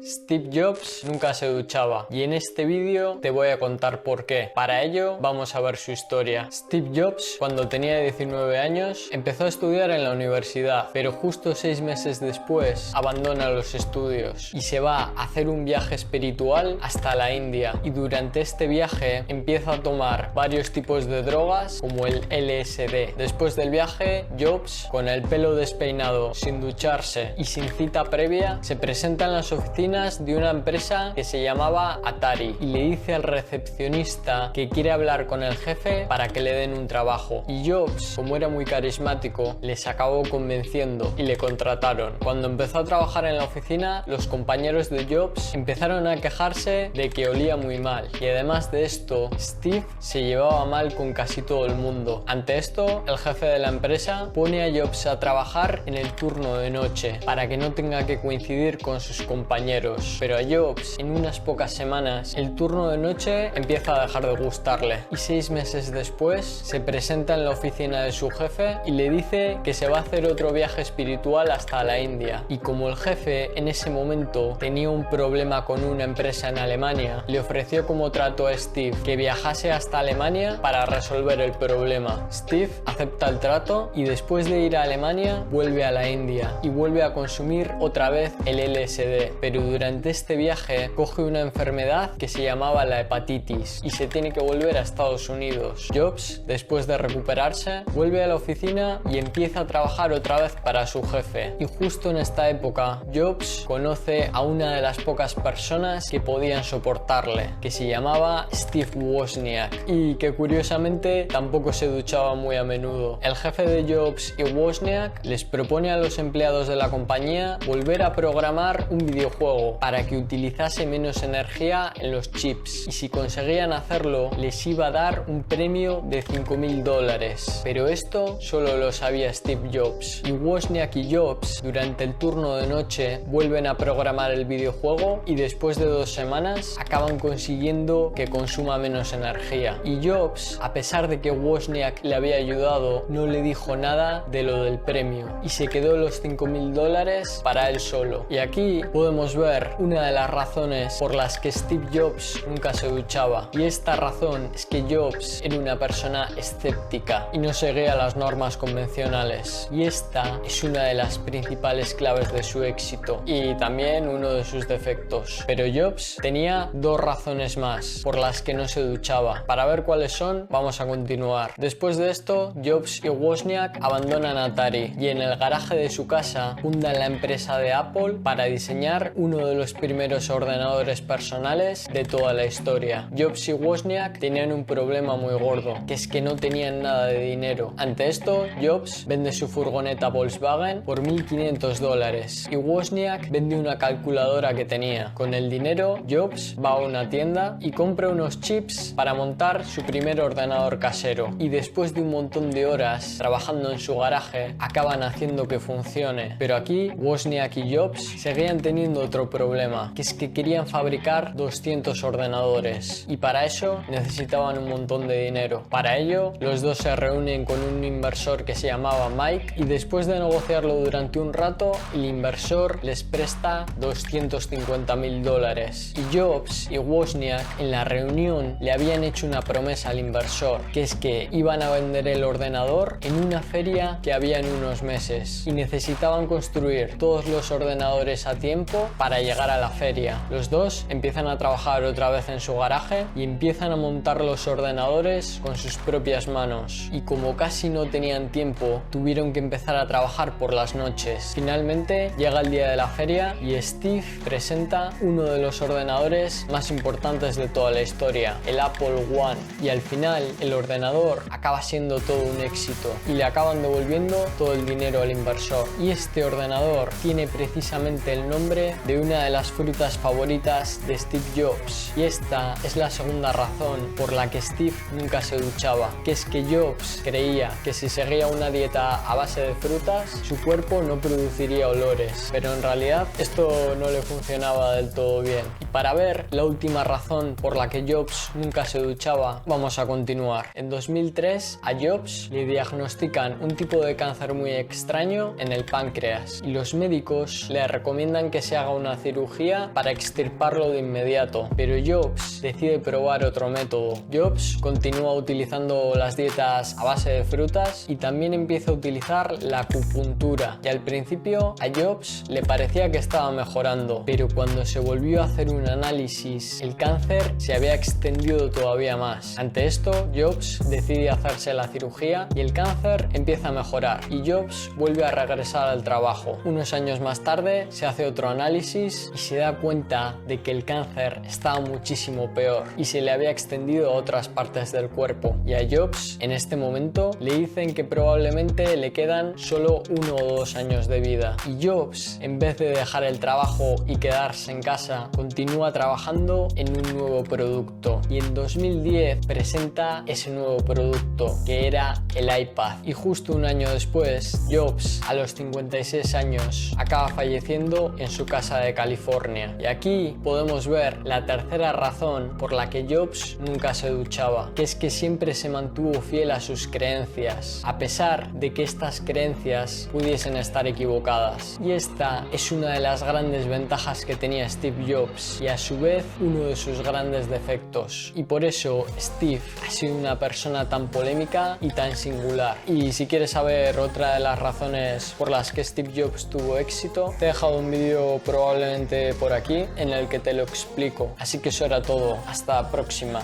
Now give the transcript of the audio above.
Steve Jobs nunca se duchaba y en este vídeo te voy a contar por qué. Para ello vamos a ver su historia. Steve Jobs, cuando tenía 19 años, empezó a estudiar en la universidad, pero justo 6 meses después abandona los estudios y se va a hacer un viaje espiritual hasta la India, y durante este viaje empieza a tomar varios tipos de drogas como el LSD. Después del viaje, Jobs, con el pelo despeinado, sin ducharse y sin cita previa, se presenta en las oficinas de una empresa que se llamaba Atari y le dice al recepcionista que quiere hablar con el jefe para que le den un trabajo, y Jobs, como era muy carismático, les acabó convenciendo y le contrataron. Cuando empezó a trabajar en la oficina, los compañeros de Jobs empezaron a quejarse de que olía muy mal, y además de esto, Steve se llevaba mal con casi todo el mundo. Ante esto, el jefe de la empresa pone a Jobs a trabajar en el turno de noche para que no tenga que coincidir con sus compañeros. Pero a Jobs, en unas pocas semanas, el turno de noche empieza a dejar de gustarle, y 6 meses después se presenta en la oficina de su jefe y le dice que se va a hacer otro viaje espiritual hasta la India. Y como el jefe en ese momento tenía un problema con una empresa en Alemania, le ofreció como trato a Steve que viajase hasta Alemania para resolver el problema. Steve acepta el trato y después de ir a Alemania vuelve a la India y vuelve a consumir otra vez el LSD, pero durante este viaje coge una enfermedad que se llamaba la hepatitis y se tiene que volver a Estados Unidos. Jobs, después de recuperarse, vuelve a la oficina y empieza a trabajar otra vez para su jefe. Y justo en esta época, Jobs conoce a una de las pocas personas que podían soportarle, que se llamaba Steve Wozniak, y que curiosamente tampoco se duchaba muy a menudo. El jefe de Jobs y Wozniak les propone a los empleados de la compañía volver a programar un videojuego para que utilizase menos energía en los chips, y si conseguían hacerlo les iba a dar un premio de $5.000. Pero esto solo lo sabía Steve Jobs, y Wozniak y Jobs durante el turno de noche vuelven a programar el videojuego y después de 2 semanas acaban consiguiendo que consuma menos energía. Y Jobs, a pesar de que Wozniak le había ayudado, no le dijo nada de lo del premio y se quedó los $5.000 para él solo. Y aquí podemos ver una de las razones por las que Steve Jobs nunca se duchaba, y esta razón es que Jobs era una persona escéptica y no seguía las normas convencionales, y esta es una de las principales claves de su éxito y también uno de sus defectos. Pero Jobs tenía 2 razones más por las que no se duchaba. Para ver cuáles son, vamos a continuar. Después de esto, Jobs y Wozniak abandonan Atari y en el garaje de su casa fundan la empresa de Apple para diseñar uno de los primeros ordenadores personales de toda la historia. Jobs y Wozniak tenían un problema muy gordo, que es que no tenían nada de dinero. Ante esto, Jobs vende su furgoneta Volkswagen por $1.500 y Wozniak vende una calculadora que tenía. Con el dinero, Jobs va a una tienda y compra unos chips para montar su primer ordenador casero, y después de un montón de horas trabajando en su garaje, acaban haciendo que funcione. Pero aquí, Wozniak y Jobs seguían teniendo otro problema, que es que querían fabricar 200 ordenadores y para eso necesitaban un montón de dinero. Para ello, los dos se reúnen con un inversor que se llamaba Mike, y después de negociarlo durante un rato, el inversor les presta $250.000. Y Jobs y Wozniak en la reunión le habían hecho una promesa al inversor, que es que iban a vender el ordenador en una feria que había en unos meses, y necesitaban construir todos los ordenadores a tiempo para llegar a la feria. Los dos empiezan a trabajar otra vez en su garaje y empiezan a montar los ordenadores con sus propias manos, y como casi no tenían tiempo, tuvieron que empezar a trabajar por las noches. Finalmente llega el día de la feria y Steve presenta uno de los ordenadores más importantes de toda la historia, el Apple I, y al final el ordenador acaba siendo todo un éxito y le acaban devolviendo todo el dinero al inversor. Y este ordenador tiene precisamente el nombre de una de las frutas favoritas de Steve Jobs, y esta es la segunda razón por la que Steve nunca se duchaba, que es que Jobs creía que si seguía una dieta a base de frutas, su cuerpo no produciría olores, pero en realidad esto no le funcionaba del todo bien. Y para ver la última razón por la que Jobs nunca se duchaba, vamos a continuar. En 2003 a Jobs le diagnostican un tipo de cáncer muy extraño en el páncreas, y los médicos le recomiendan que se haga una una cirugía para extirparlo de inmediato, pero Jobs decide probar otro método. Jobs continúa utilizando las dietas a base de frutas y también empieza a utilizar la acupuntura, y al principio a Jobs le parecía que estaba mejorando, pero cuando se volvió a hacer un análisis, el cáncer se había extendido todavía más. Ante esto, Jobs decide hacerse la cirugía y el cáncer empieza a mejorar y Jobs vuelve a regresar al trabajo. Unos años más tarde se hace otro análisis y se da cuenta de que el cáncer estaba muchísimo peor y se le había extendido a otras partes del cuerpo, y a Jobs en este momento le dicen que probablemente le quedan solo 1 o 2 años de vida, y Jobs, en vez de dejar el trabajo y quedarse en casa, continúa trabajando en un nuevo producto, y en 2010 presenta ese nuevo producto que era el iPad, y justo un año después Jobs, a los 56 años, acaba falleciendo en su casa de California. Y aquí podemos ver la tercera razón por la que Jobs nunca se duchaba, que es que siempre se mantuvo fiel a sus creencias, a pesar de que estas creencias pudiesen estar equivocadas. Y esta es una de las grandes ventajas que tenía Steve Jobs y a su vez uno de sus grandes defectos. Y por eso Steve ha sido una persona tan polémica y tan singular. Y si quieres saber otra de las razones por las que Steve Jobs tuvo éxito, te he dejado un vídeo probablemente por aquí en el que te lo explico. Así que eso era todo. Hasta la próxima.